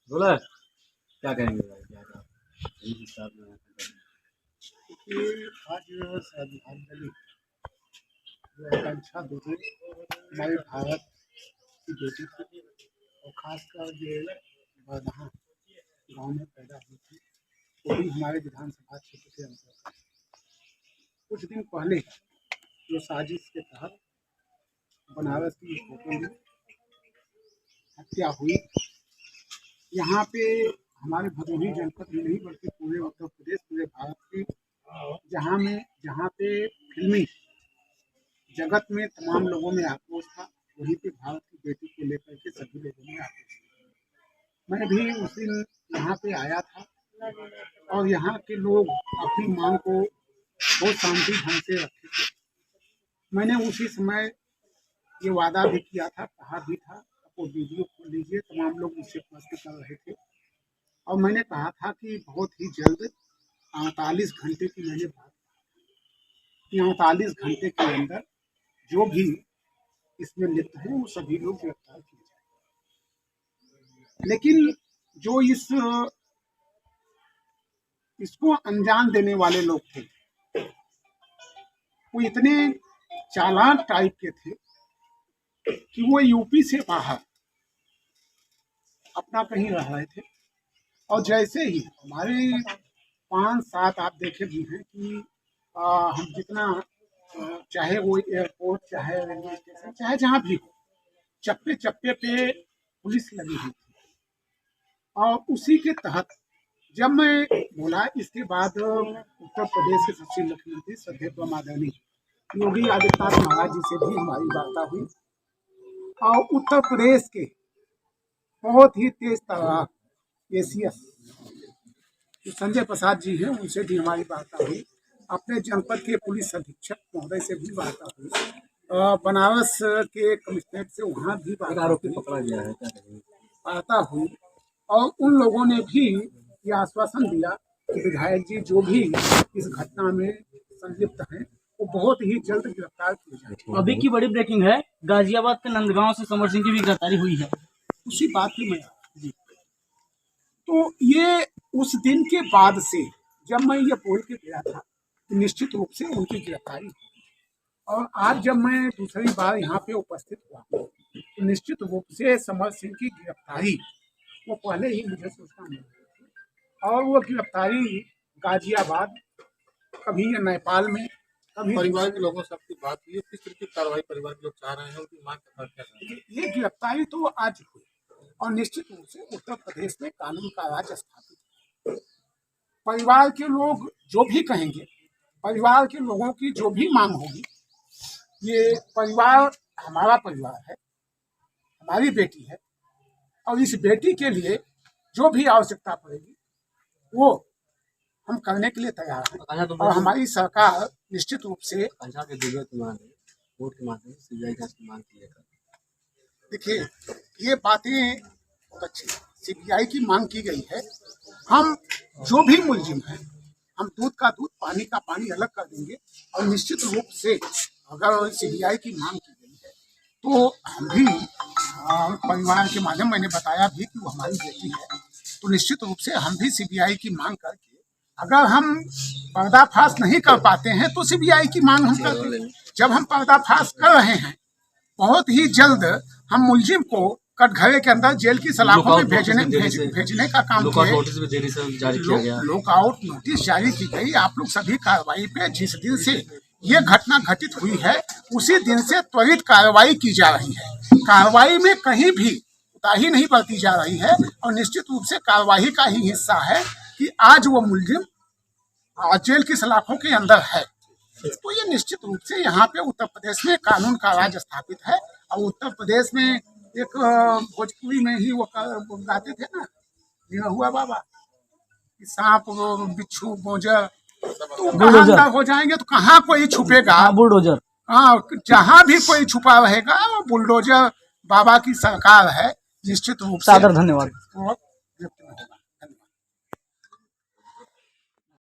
बोला क्या कहेंगे भाई, क्या आज श्रद्धांजलि जो आकांक्षा बेटी हमारे भारत की बेटी थी और खासकर जो बरदहा गांव में पैदा हुई थी, वो भी हमारे विधानसभा क्षेत्र के अंतर्गत कुछ दिन पहले जो साजिश के तहत बनारस की होटल में हत्या हुई। यहाँ पे हमारे भदोही जनपद में नहीं बल्कि पूरे उत्तर प्रदेश, पूरे भारत के जहाँ पे फिल्मी जगत में तमाम लोगों में आक्रोश था, वहीं पे भारत की बेटी को लेकर के सभी लोगों में आक्रोश था। मैं भी उस दिन यहाँ पे आया था और यहाँ के लोग अपनी मांग को बहुत शांति ढंग से रखे थे। मैंने उसी समय ये वादा भी किया था, कहा भी था, वो वीडियो खोल लीजिए, तमाम लोग मुझसे प्रश्न कर रहे थे और मैंने कहा था कि बहुत ही जल्द 48 घंटे की मैंने बात कि 48 घंटे के अंदर जो भी इसमें लिप्त हैं वो सभी लोग गिरफ्तार किए जाए। लेकिन जो इसको अंजाम देने वाले लोग थे वो इतने चालाक टाइप के थे कि वो यूपी से बाहर अपना कहीं रह रहे थे और जैसे ही हमारे 5-7 आप देखे भी हैं कि हम जितना चाहे वो एयरपोर्ट, चाहे रेलवे स्टेशन, चाहे जहाँ भी हो, चप्पे चप्पे पे पुलिस लगी हुई थी। और उसी के तहत जब मैं बोला, इसके बाद उत्तर प्रदेश के सबसे मुख्यमंत्री श्रद्धेय आदरणीय योगी आदित्यनाथ महाराज जी से भी हमारी वार्ता हुई और उत्तर प्रदेश के बहुत ही तेज तर्रार ACS संजय प्रसाद जी हैं, उनसे भी हमारी वार्ता हुई। अपने जनपद के पुलिस अधीक्षक महोदय से भी वार्ता हुई, बनारस के कमिश्नरेट से वहाँ भी आरोपी पकड़ा गया है, वार्ता हुई और उन लोगों ने भी ये आश्वासन दिया कि विधायक जी जो भी इस घटना में संलिप्त हैं वो बहुत ही जल्द गिरफ्तार किए जाएंगे। अभी की बड़ी ब्रेकिंग है, गाजियाबाद के नंदगांव से समर सिंह की भी गिरफ्तारी हुई है। उसी बात की मैं जी, तो ये उस दिन के बाद से जब मैं ये बोल के गया था तो निश्चित रूप से उनकी गिरफ्तारी हुई और आज जब मैं दूसरी बार यहाँ पे उपस्थित हुआ तो निश्चित रूप से समर सिंह की गिरफ्तारी वो पहले ही मुझे सोचना नहीं था और वो गिरफ्तारी गाजियाबाद, कभी ये नेपाल में, कभी परिवार के लोगों से आपकी बात हुई, किस तरह की कार्रवाई परिवार के लोग चाह रहे हैं, उनकी मांग क्या है? ये गिरफ्तारी तो आज हुई और निश्चित रूप से उत्तर प्रदेश में कानून का राज स्थापित। परिवार के लोग जो भी कहेंगे, परिवार के लोगों की जो भी मांग होगी, ये परिवार हमारा परिवार है, हमारी बेटी है और इस बेटी के लिए जो भी आवश्यकता पड़ेगी वो हम करने के लिए तैयार हैं और हमारी सरकार निश्चित रूप से कोर्ट के माध्यम से CBI जांच की मांग की है। देखिए, ये बातें बहुत अच्छी, CBI की मांग की गई है। हम जो भी मुलजिम हैं, हम दूध का दूध, पानी का पानी अलग कर देंगे और निश्चित रूप से अगर CBI की मांग की गई है तो हम भी परिवार के माध्यम, मैंने बताया भी कि वो हमारी बेटी है, तो निश्चित रूप से हम भी CBI की मांग करके, अगर हम पर्दाफाश नहीं कर पाते हैं तो CBI की मांग हम करते हैं। जब हम पर्दाफाश कर रहे हैं, बहुत ही जल्द हम मुलजिम को कटघरे के अंदर जेल की सलाखों में भेजने का काम किए। लुकआउट नोटिस जारी की गई। आप लोग सभी कार्रवाई पे, जिस दिन से ये घटना घटित हुई है उसी दिन से त्वरित कार्रवाई की जा रही है। कार्रवाई में कहीं भी कोताही नहीं बरती जा रही है और निश्चित रूप से कार्रवाई का ही हिस्सा है कि आज वो मुलजिम जेल की सलाखों के अंदर है। तो ये निश्चित रूप से यहाँ पे उत्तर प्रदेश में कानून का राज स्थापित है। और उत्तर प्रदेश में एक भोजपुरी में ही वो गाते थे ना, निरहुआ बाबा कि सांप बिच्छू बोझर, तो कहाँ अंदर हो जाएंगे तो कहाँ कोई छुपेगा। बुलडोजर। हाँ, जहाँ भी कोई छुपा रहेगा वो बुलडोजर बाबा की सरकार है। निश्चित रूप से सादर धन्यवाद। होगा।